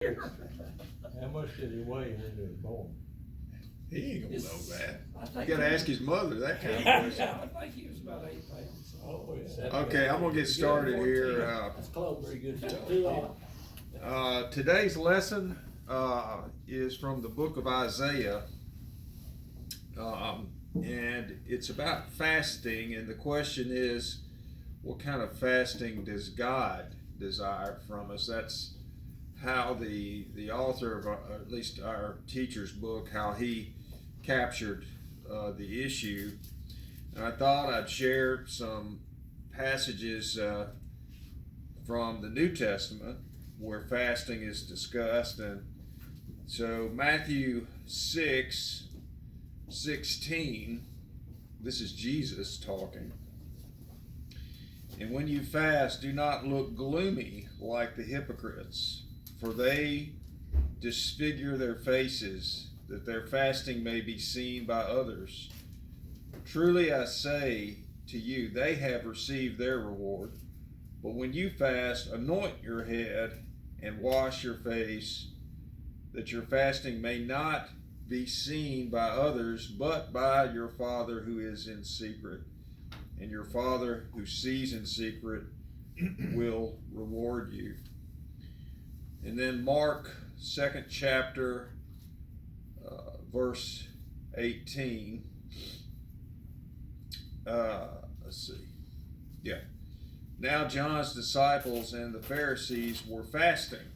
How much did he weigh when he was born? He ain't gonna It's- know that. I You think gotta he- ask his mother that kind of question. I think he was about 8 pounds. Oh, yeah. Okay, I'm gonna get started here. That's close. Pretty good stuff. Today's lesson is from the book of Isaiah, and it's about fasting. And the question is, what kind of fasting does God desire from us? That's how the author of at least our teacher's book, how he captured the issue. And I thought I'd share some passages from the New Testament where fasting is discussed. And so Matthew 6:16, this is Jesus talking. And when you fast, do not look gloomy like the hypocrites, for they disfigure their faces, that their fasting may be seen by others. Truly I say to you, they have received their reward. But when you fast, anoint your head and wash your face, that your fasting may not be seen by others, but by your Father who is in secret. And your Father who sees in secret will reward you. And then Mark 2nd chapter, verse 18. Let's see. Yeah. Now John's disciples and the Pharisees were fasting,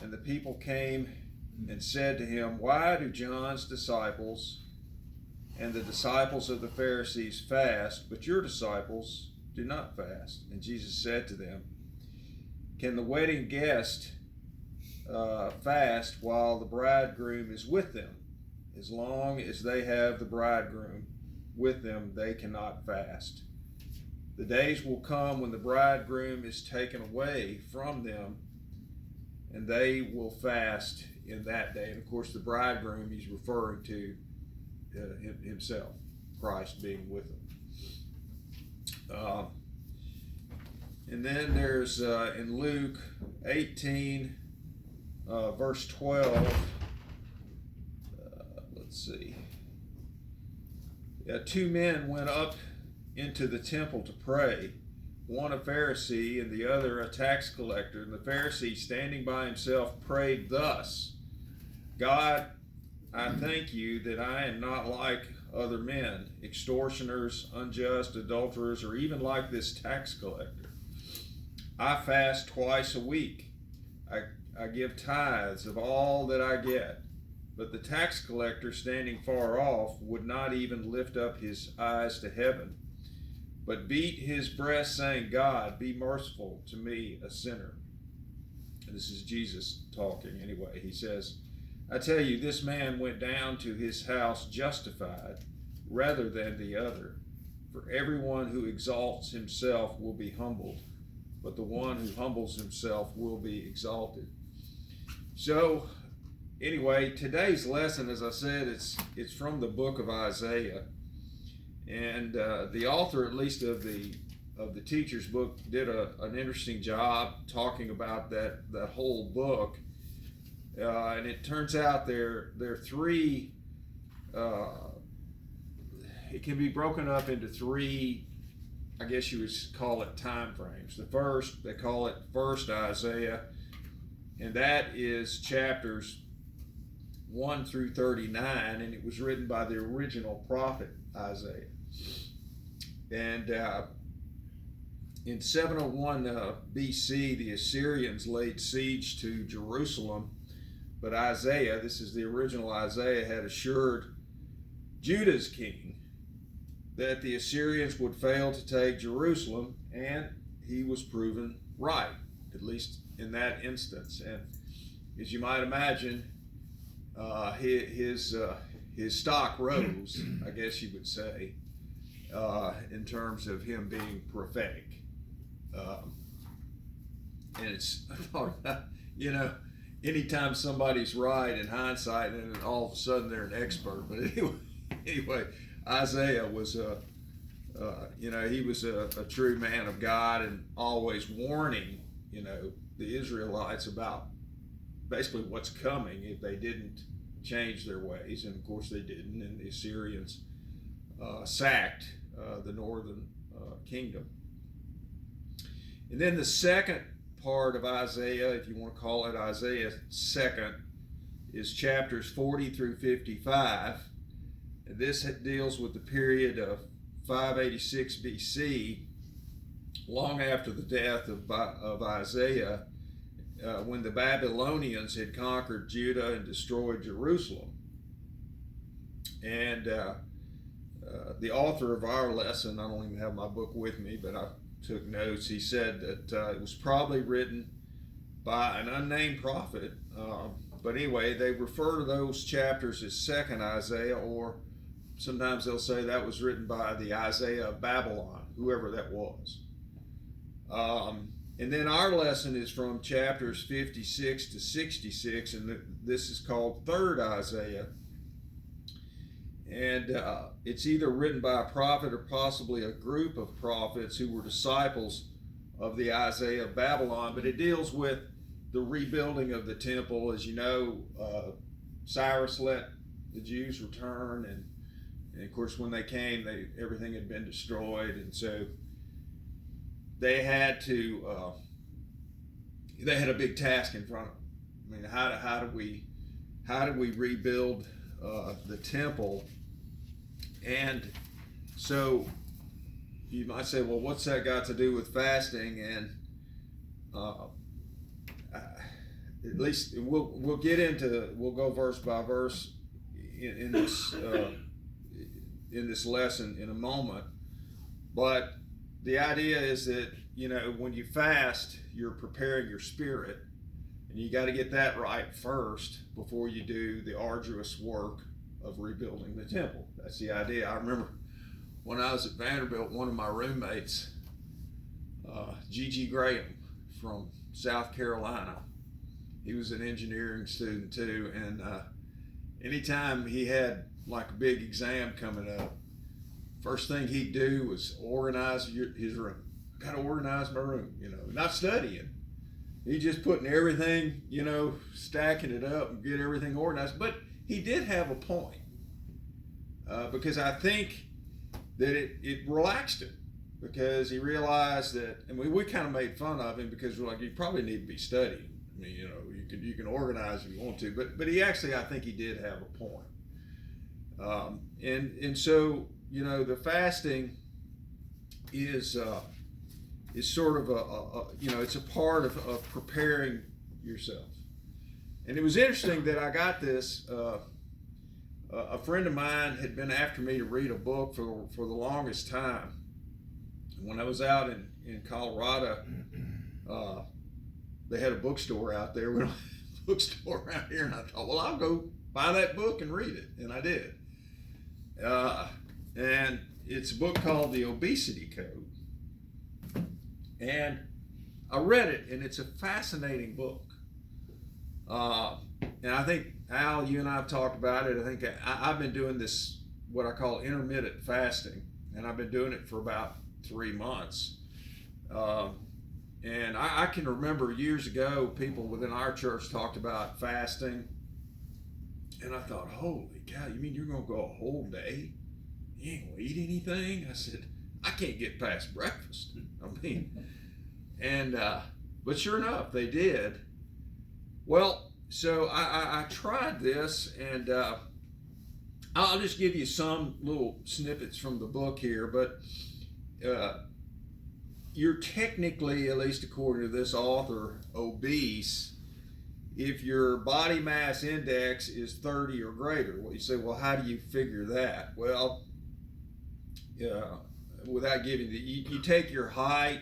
and the people came and said to him, "Why do John's disciples and the disciples of the Pharisees fast, but your disciples do not fast?" And Jesus said to them, "Can the wedding guest fast while the bridegroom is with them? As long as they have the bridegroom with them, they cannot fast. The days will come when the bridegroom is taken away from them, and they will fast in that day." And of course, the bridegroom he's referring to himself, Christ being with them. And then there's in Luke 18, verse 12. Let's see. Two men went up into the temple to pray, one a Pharisee and the other a tax collector. And the Pharisee, standing by himself, prayed thus: "God, I thank you that I am not like other men, extortioners, unjust, adulterers, or even like this tax collector. I fast twice a week. I give tithes of all that I get." But the tax collector, standing far off, would not even lift up his eyes to heaven, but beat his breast, saying, "God, be merciful to me, a sinner." And this is Jesus talking anyway. He says, "I tell you, this man went down to his house justified rather than the other. For everyone who exalts himself will be humbled, but the one who humbles himself will be exalted." So, anyway, today's lesson, as I said, it's from the book of Isaiah. And the author, at least of the teacher's book, did an interesting job talking about that whole book. And it turns out there are three. It can be broken up into three, I guess you would call it, time frames. The first, they call it First Isaiah, and that is chapters 1 through 39, and it was written by the original prophet Isaiah. And in 701 BC, the Assyrians laid siege to Jerusalem, but Isaiah, this is the original Isaiah, had assured Judah's king that the Assyrians would fail to take Jerusalem, and he was proven right, at least in that instance. And as you might imagine, his stock rose, I guess you would say, in terms of him being prophetic. And it's, I thought about, anytime somebody's right in hindsight, and then all of a sudden they're an expert. But anyway, Isaiah was he was a true man of God, and always warning, the Israelites about basically what's coming if they didn't change their ways. And of course they didn't, and the Assyrians sacked the northern kingdom. And then the second part of Isaiah, if you want to call it Isaiah second, is chapters 40 through 55. And this deals with the period of 586 BC, long after the death of Isaiah, when the Babylonians had conquered Judah and destroyed Jerusalem. And the author of our lesson, I don't even have my book with me, but I took notes. He said that it was probably written by an unnamed prophet. But anyway, they refer to those chapters as second Isaiah, or sometimes they'll say that was written by the Isaiah of Babylon, whoever that was. And then our lesson is from chapters 56 to 66, and this is called third Isaiah. And it's either written by a prophet or possibly a group of prophets who were disciples of the Isaiah of Babylon, but it deals with the rebuilding of the temple. As you know, Cyrus let the Jews return, and of course when they came, everything had been destroyed, and so they had to they had a big task in front of them. I mean, how do we rebuild the temple? And so you might say, well, what's that got to do with fasting? And at least we'll get into, we'll go verse by verse in this lesson in a moment. But the idea is that, you know, when you fast, you're preparing your spirit, and you got to get that right first before you do the arduous work of rebuilding the temple. That's the idea. I remember when I was at Vanderbilt, one of my roommates, G.G. Graham from South Carolina, he was an engineering student too, and anytime he had like a big exam coming up, first thing he'd do was organize his room. Got to organize my room, you know, not studying. He just putting everything, you know, stacking it up and get everything organized. But he did have a point, because I think that it relaxed him, because he realized that, and we kind of made fun of him because we're like, you probably need to be studying. I mean, you know, you can organize if you want to, but he actually, I think he did have a point. And so, you know, the fasting is sort of you know, it's a part of preparing yourself. And it was interesting that I got this. A friend of mine had been after me to read a book for the longest time. When I was out in Colorado, they had a bookstore out there. We don't have a bookstore around here, and I thought, well, I'll go buy that book and read it, and I did. And it's a book called The Obesity Code. And I read it, and it's a fascinating book. And I think, Al, you and I have talked about it. I think I've been doing this, what I call intermittent fasting, and I've been doing it for about 3 months. And I can remember years ago, people within our church talked about fasting, and I thought, holy cow, you mean you're going to go a whole day? You ain't going to eat anything? I said, I can't get past breakfast. I mean, and but sure enough, they did. Well, so I tried this, and I'll just give you some little snippets from the book here, but you're technically, at least according to this author, obese if your body mass index is 30 or greater. Well, you say, well, how do you figure that? Well, without giving you take your height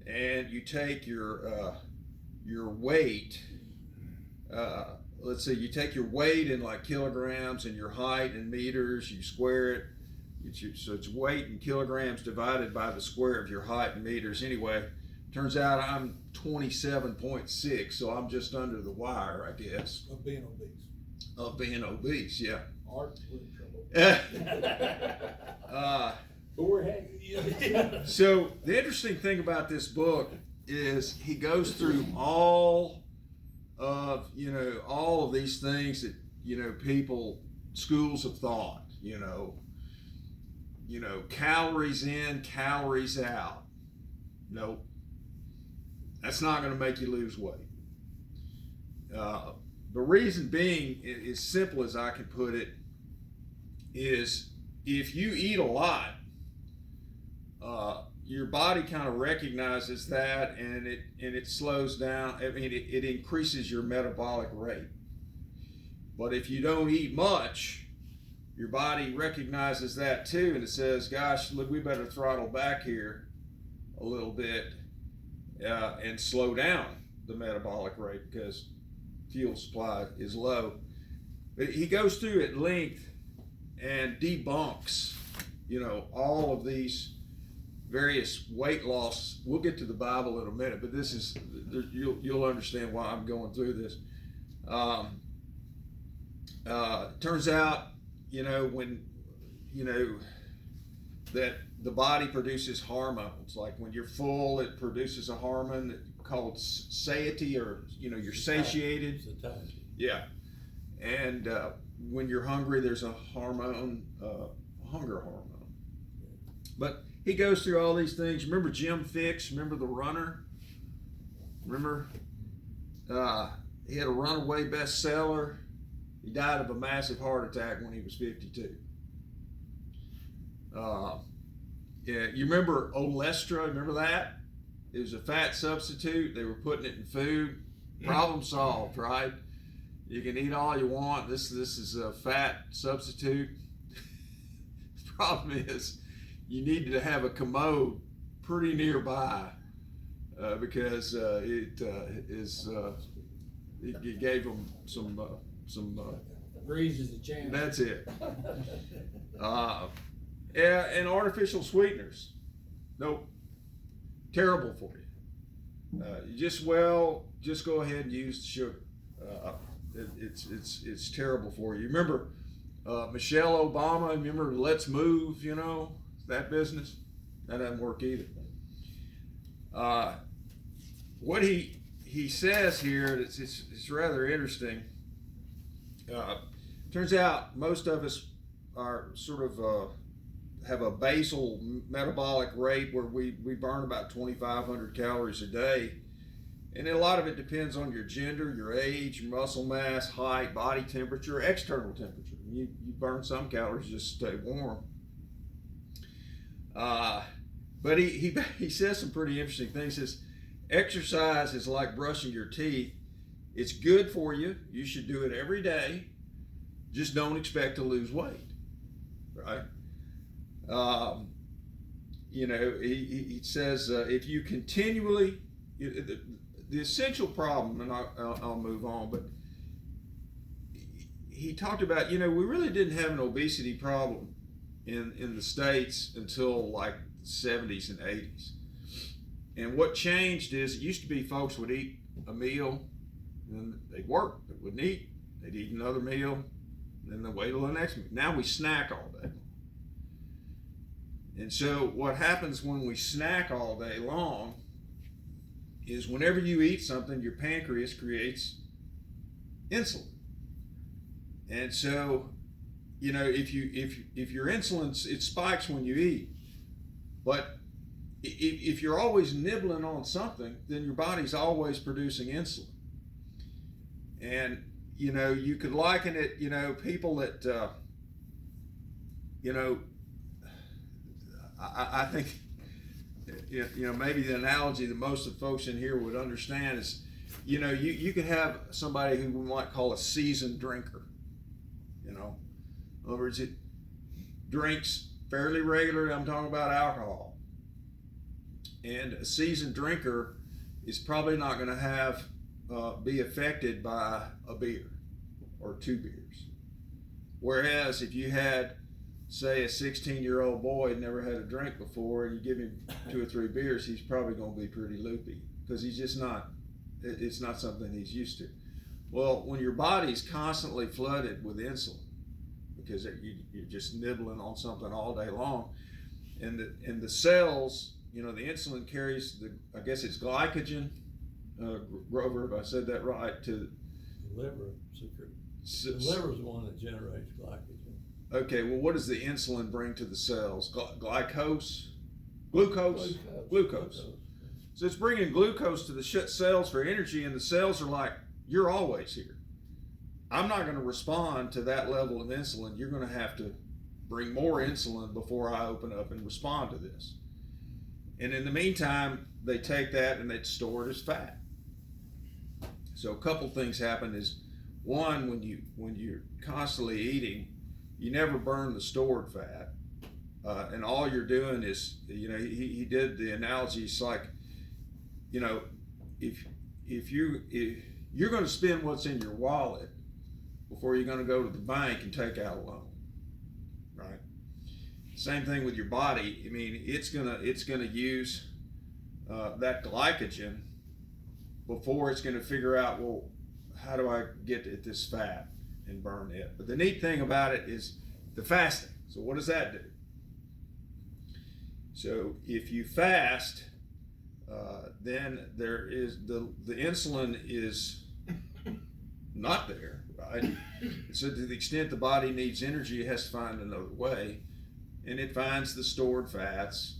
and you take your weight. Let's say you take your weight in like kilograms and your height in meters. You square it. So it's weight in kilograms divided by the square of your height in meters. Anyway, turns out I'm 27.6, so I'm just under the wire, I guess. Of being obese. Of being obese, yeah. Art, we're in trouble. But we're happy. So the interesting thing about this book is he goes through all of, all of these things that, schools have thought, calories in, calories out. Nope. That's not going to make you lose weight. The reason being, as simple as I can put it, is if you eat a lot, your body kind of recognizes that, and it slows down. I mean, it increases your metabolic rate. But if you don't eat much, your body recognizes that too, and it says, "Gosh, look, we better throttle back here a little bit and slow down the metabolic rate because fuel supply is low." But he goes through at length and debunks, all of these various weight loss. We'll get to the Bible in a minute, but this is, you'll understand why I'm going through this. Turns out, when, that the body produces hormones. Like when you're full, it produces a hormone called satiety, or, you're satiated. Satiety. Yeah. And when you're hungry, there's a hormone, hunger hormone. But he goes through all these things. Remember Jim Fixx? Remember the runner? Remember? He had a runaway bestseller. He died of a massive heart attack when he was 52. Yeah, you remember Olestra? Remember that? It was a fat substitute. They were putting it in food. Problem solved, right? You can eat all you want. This is a fat substitute. The problem is you need to have a commode pretty nearby because it gave them some Raises the chance. That's it. Yeah, and artificial sweeteners. Nope. Terrible for you. You just go ahead and use the sugar. It's terrible for you. Remember Michelle Obama? Remember Let's Move? That business. That doesn't work either. What he says here, it's rather interesting. Turns out most of us are sort of have a basal metabolic rate where we burn about 2,500 calories a day. And a lot of it depends on your gender, your age, your muscle mass, height, body temperature, external temperature. You burn some calories just to stay warm. But he says some pretty interesting things. He says, exercise is like brushing your teeth. It's good for you. You should do it every day. Just don't expect to lose weight, right? He says if you continually, the essential problem, and I'll move on, but he talked about, we really didn't have an obesity problem in the States until like the 70s and 80s. And what changed is it used to be folks would eat a meal, and then they'd work, they wouldn't eat, they'd eat another meal, and then they'd wait till the next meal. Now we snack all day. And so what happens when we snack all day long is whenever you eat something, your pancreas creates insulin. And so, if your insulin, it spikes when you eat. But if you're always nibbling on something, then your body's always producing insulin. And, you could liken it, people that, I think, maybe the analogy that most of the folks in here would understand is, you could have somebody who we might call a seasoned drinker. In other words, it drinks fairly regularly. I'm talking about alcohol. And a seasoned drinker is probably not going to be affected by a beer or 2 beers. Whereas if you had, say, a 16-year-old boy who never had a drink before, and you give him 2 or 3 beers, he's probably going to be pretty loopy because he's just not, it's not something he's used to. Well, when your body's constantly flooded with insulin, because you're just nibbling on something all day long, and the cells, the insulin carries I guess it's glycogen, Grover, if I said that right, to The liver, secret. The s- liver's the one that generates glycogen. okay, well, what does the insulin bring to the cells? Glucose? Glucose. So it's bringing glucose to the cells for energy, and the cells are like, you're always here. I'm not going to respond to that level of insulin. You're going to have to bring more insulin before I open up and respond to this. And in the meantime, they take that and they store it as fat. So a couple things happen is, one, when you're constantly eating, you never burn the stored fat. And all you're doing is, he did the analogy. It's like, if you're going to spend what's in your wallet before you're going to go to the bank and take out a loan, right? Same thing with your body. I mean, it's gonna use that glycogen before it's going to figure out, well, how do I get at this fat and burn it? But the neat thing about it is the fasting. So what does that do? So if you fast, then there is the insulin is not there, right? So to the extent the body needs energy, it has to find another way, and it finds the stored fats,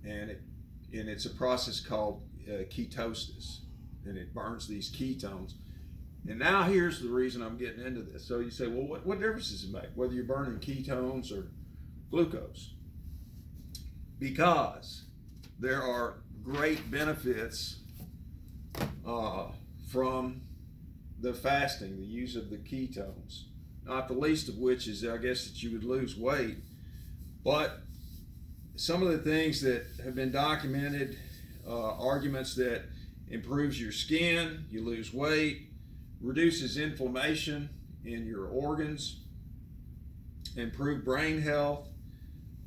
and it's a process called ketosis, and it burns these ketones. And now here's the reason I'm getting into this. So you say, well, what difference does it make whether you're burning ketones or glucose? Because there are great benefits from the fasting, the use of the ketones. Not the least of which is, I guess, that you would lose weight. But some of the things that have been documented, arguments that improves your skin, you lose weight, reduces inflammation in your organs, improve brain health,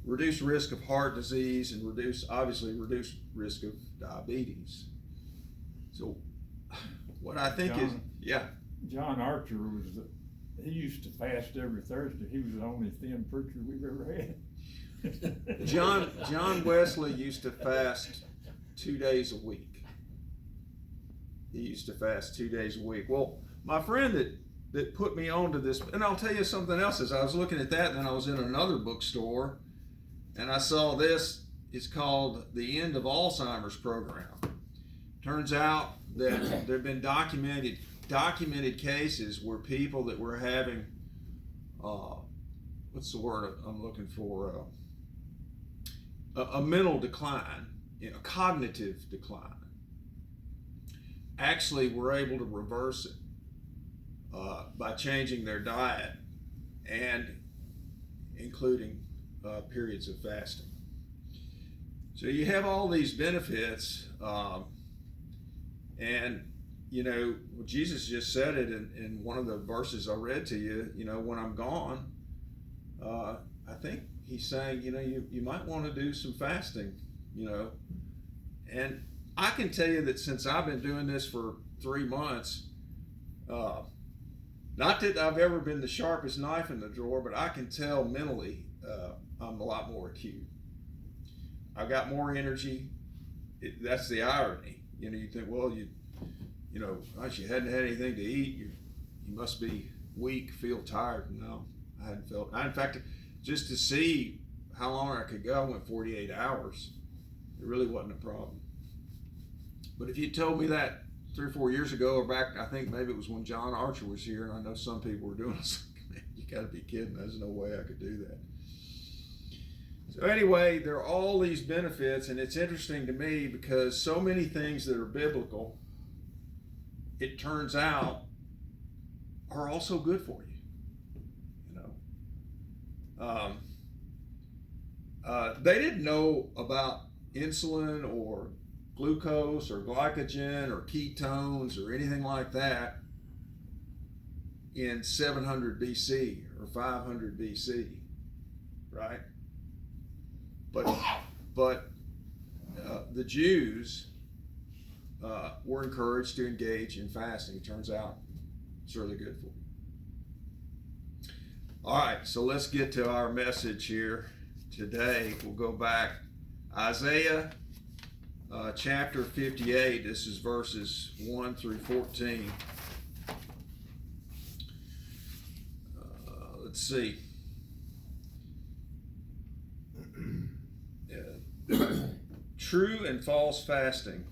reduce risk of heart disease, and reduce risk of diabetes. So what I think is, yeah. John Archer he used to fast every Thursday. He was the only thin preacher we've ever had. John Wesley used to fast 2 days a week. He used to fast 2 days a week. Well, my friend that put me onto this, and I'll tell you something else, as I was looking at that, and then I was in another bookstore, and I saw this. It's called The End of Alzheimer's Program. Turns out that there have been documented cases where people that were having, what's the word I'm looking for? A mental decline, cognitive decline, actually were able to reverse it by changing their diet and including periods of fasting. So you have all these benefits, and Jesus just said it in one of the verses I read to you. When I'm gone, I think he's saying, you might want to do some fasting, and I can tell you that since I've been doing this for 3 months, not that I've ever been the sharpest knife in the drawer, but I can tell mentally I'm a lot more acute. I've got more energy. That's the irony. You think, well, you hadn't had anything to eat. You must be weak, feel tired. No, I hadn't felt. In fact, just to see how long I could go, I went 48 hours. It really wasn't a problem. But if you told me that 3 or 4 years ago, or back, I think maybe it was when John Archer was here, and I know some people were doing this. Man, you got to be kidding. There's no way I could do that. So anyway, there are all these benefits, and it's interesting to me because so many things that are biblical, it turns out, are also good for you. They didn't know about insulin or glucose or glycogen or ketones or anything like that in 700 BC or 500 BC, right? But the Jews were encouraged to engage in fasting. It turns out it's really good for you. All right, so let's get to our message here today. We'll go back. Isaiah chapter 58. This is verses 1 through 14. Let's see. True and false fasting.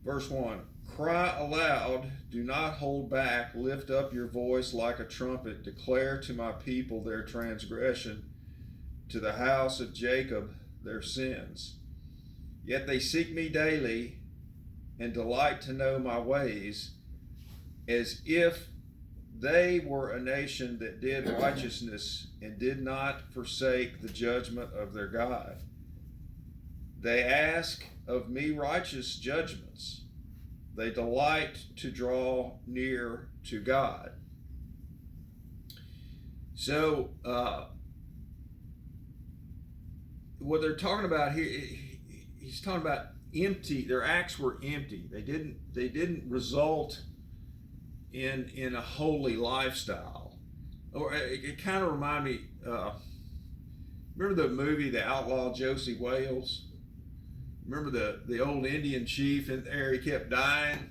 Verse 1. Cry aloud, do not hold back, lift up your voice like a trumpet, declare to my people their transgression, to the house of Jacob their sins. Yet they seek me daily and delight to know my ways, as if they were a nation that did righteousness and did not forsake the judgment of their God. They ask of me righteous judgments. They delight to draw near to God. So, what they're talking about here, he's talking about empty. Their acts were empty. They didn't result in a holy lifestyle. Or it kind of reminded me. Remember the movie The Outlaw Josie Wales? Remember the old Indian chief in there? He kept dying.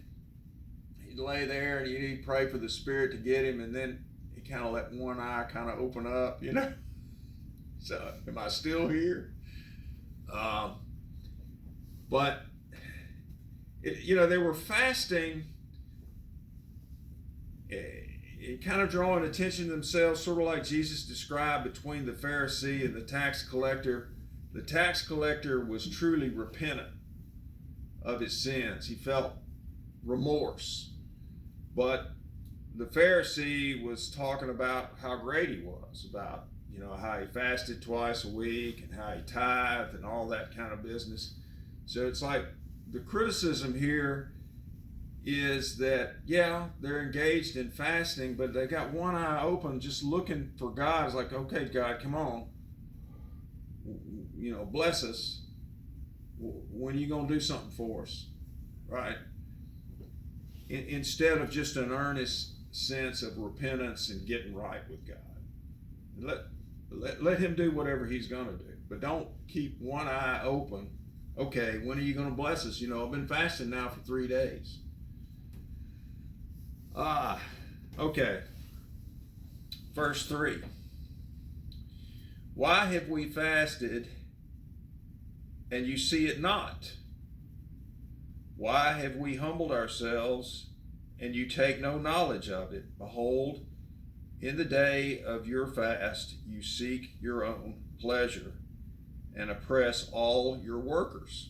He'd lay there and he'd pray for the spirit to get him, and then he kind of let one eye kind of open up, you know. So, am I still here? But they were fasting, kind of drawing attention to themselves, sort of like Jesus described between the Pharisee and the tax collector. The tax collector was truly repentant of his sins. He felt remorse. But the Pharisee was talking about how great he was, about how he fasted twice a week and how he tithed and all that kind of business. So it's like the criticism here is that, yeah, they're engaged in fasting, but they got one eye open just looking for God. It's like, okay, God, come on. Bless us. When are you going to do something for us? Right? Instead of just an earnest sense of repentance and getting right with God. Let him do whatever he's going to do. But don't keep one eye open. Okay, when are you going to bless us? I've been fasting now for 3 days. Okay. Verse 3. Why have we fasted and you see it not? Why have we humbled ourselves and you take no knowledge of it? Behold, in the day of your fast you seek your own pleasure and oppress all your workers.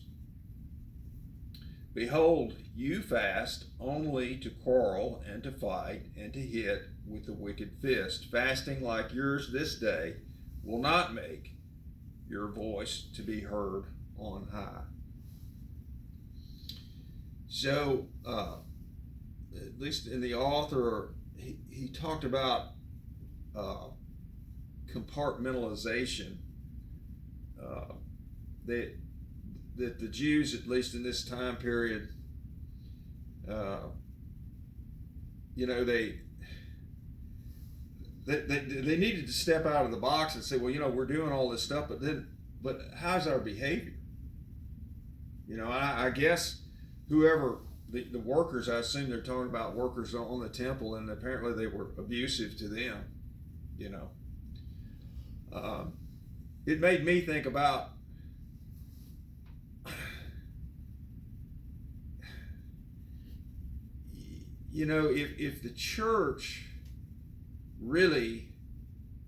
Behold, you fast only to quarrel and to fight and to hit with the wicked fist. Fasting like yours this day will not make your voice to be heard on high. So, at least in the author, he talked about compartmentalization. That the Jews, at least in this time period, they needed to step out of the box and say, well, we're doing all this stuff, but how's our behavior? I guess whoever the workers, I assume they're talking about workers on the temple, and apparently they were abusive to them. It made me think about if the church really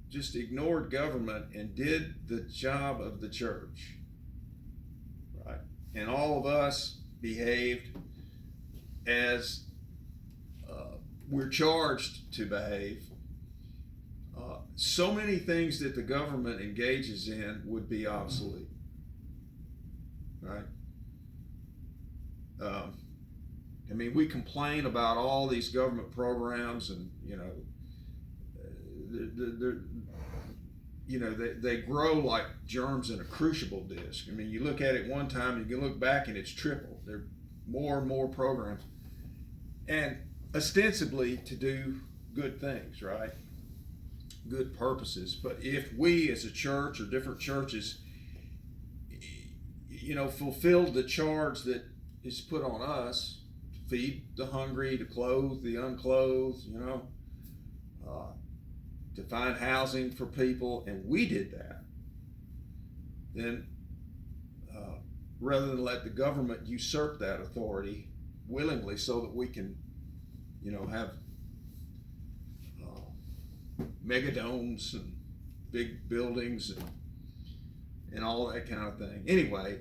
just ignored government and did the job of the church, right, and all of us behaved as we're charged to behave, so many things that the government engages in would be obsolete, right? We complain about all these government programs, and they grow like germs in a crucible dish. You look at it one time, you can look back and it's triple. There are more and more programs, and ostensibly to do good things, right? Good purposes. But if we as a church or different churches, fulfilled the charge that is put on us to feed the hungry, to clothe the unclothed, to find housing for people, and we did that, then rather than let the government usurp that authority willingly so that we can, have megadomes and big buildings and all that kind of thing. Anyway,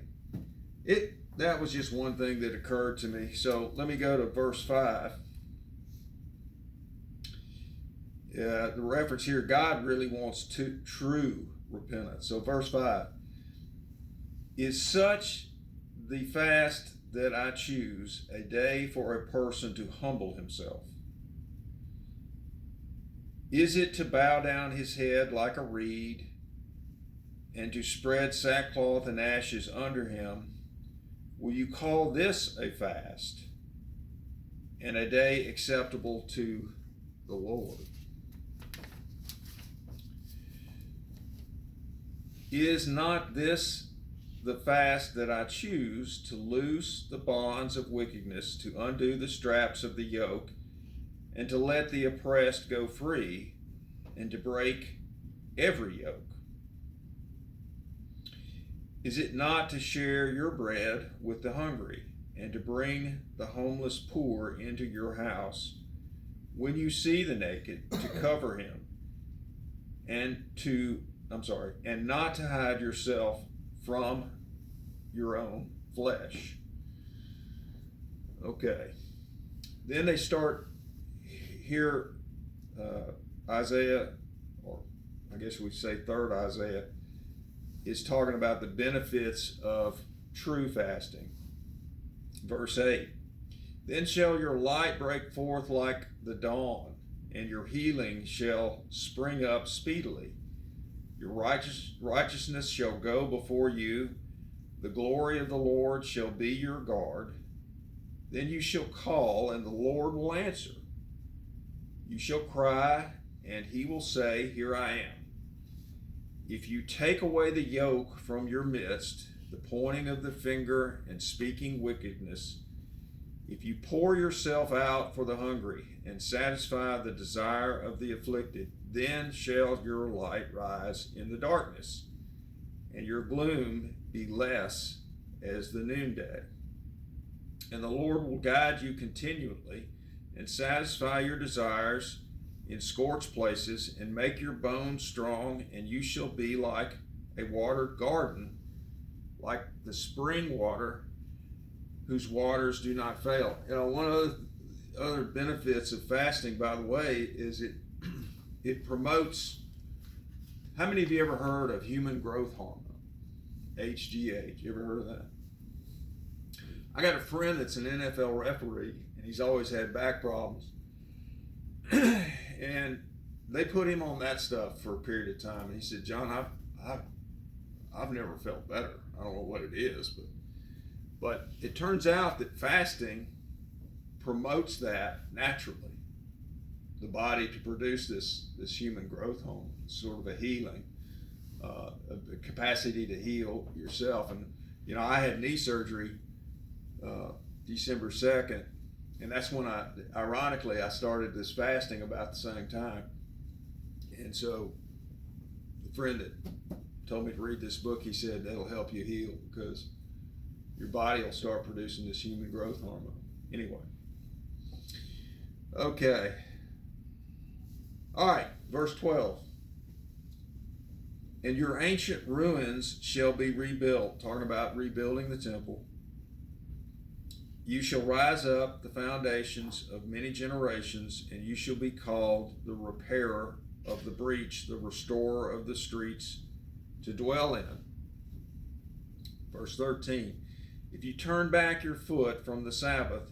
that was just one thing that occurred to me. So let me go to verse 5. The reference here, God really wants true repentance. So verse 5, is such the fast that I choose, a day for a person to humble himself? Is it to bow down his head like a reed, and to spread sackcloth and ashes under him? Will you call this a fast, and a day acceptable to the Lord? Is not this the fast that I choose, to loose the bonds of wickedness, to undo the straps of the yoke, and to let the oppressed go free, and to break every yoke? Is it not to share your bread with the hungry, and to bring the homeless poor into your house? When you see the naked, to cover him, and not to hide yourself from your own flesh. Okay. Then they start here, Isaiah, or I guess we say third Isaiah, is talking about the benefits of true fasting. Verse 8, then shall your light break forth like the dawn, and your healing shall spring up speedily. Your righteousness shall go before you. The glory of the Lord shall be your guard. Then you shall call, and the Lord will answer. You shall cry, and he will say, here I am. If you take away the yoke from your midst, the pointing of the finger and speaking wickedness, if you pour yourself out for the hungry and satisfy the desire of the afflicted, then shall your light rise in the darkness, and your gloom be less as the noonday. And the Lord will guide you continually and satisfy your desires in scorched places, and make your bones strong, and you shall be like a watered garden, like the spring water whose waters do not fail. One of the other benefits of fasting, by the way, is it promotes, how many of you ever heard of human growth hormone? HGH, you ever heard of that? I got a friend that's an NFL referee, and he's always had back problems. And they put him on that stuff for a period of time, and he said, John, I've never felt better. I don't know what it is, but it turns out that fasting promotes that naturally, the body to produce this human growth hormone, sort of a healing, the capacity to heal yourself. And I had knee surgery December 2nd, and that's when ironically I started this fasting about the same time. And so the friend that told me to read this book, he said that'll help you heal, because your body will start producing this human growth hormone. Anyway. Okay. All right, verse 12. And your ancient ruins shall be rebuilt, talking about rebuilding the temple. You shall rise up the foundations of many generations, and you shall be called the repairer of the breach, the restorer of the streets to dwell in. Verse 13, if you turn back your foot from the Sabbath,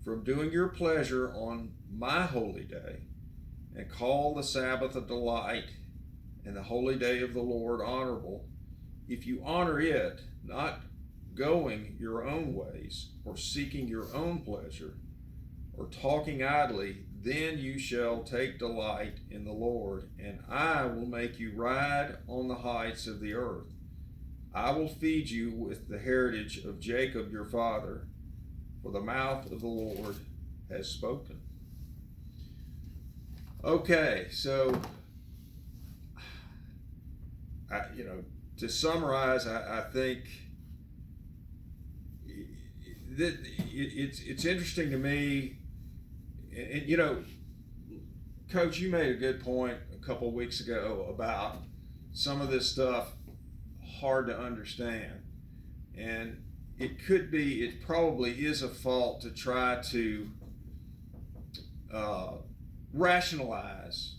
from doing your pleasure on my holy day, and call the Sabbath a delight, and the holy day of the Lord honorable, if you honor it, not going your own ways, or seeking your own pleasure, or talking idly, then you shall take delight in the Lord, and I will make you ride on the heights of the earth. I will feed you with the heritage of Jacob your father, for the mouth of the Lord has spoken. Okay, so to summarize, I think that it's interesting to me, and Coach, you made a good point a couple of weeks ago about some of this stuff hard to understand, and it probably is a fault to try to rationalize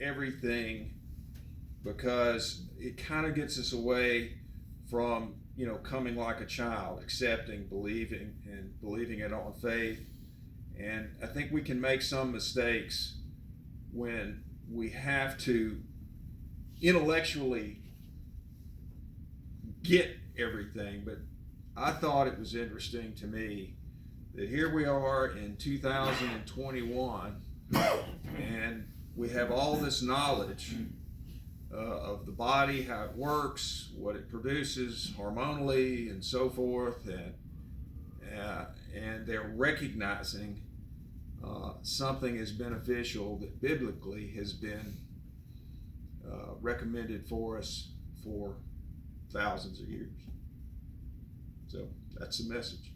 everything, because it kind of gets us away from coming like a child, accepting, believing it on faith. And I think we can make some mistakes when we have to intellectually get everything. But I thought it was interesting to me that here we are in 2021, and we have all this knowledge of the body, how it works, what it produces hormonally, and so forth, and they're recognizing something as beneficial that biblically has been recommended for us for thousands of years. So that's the message.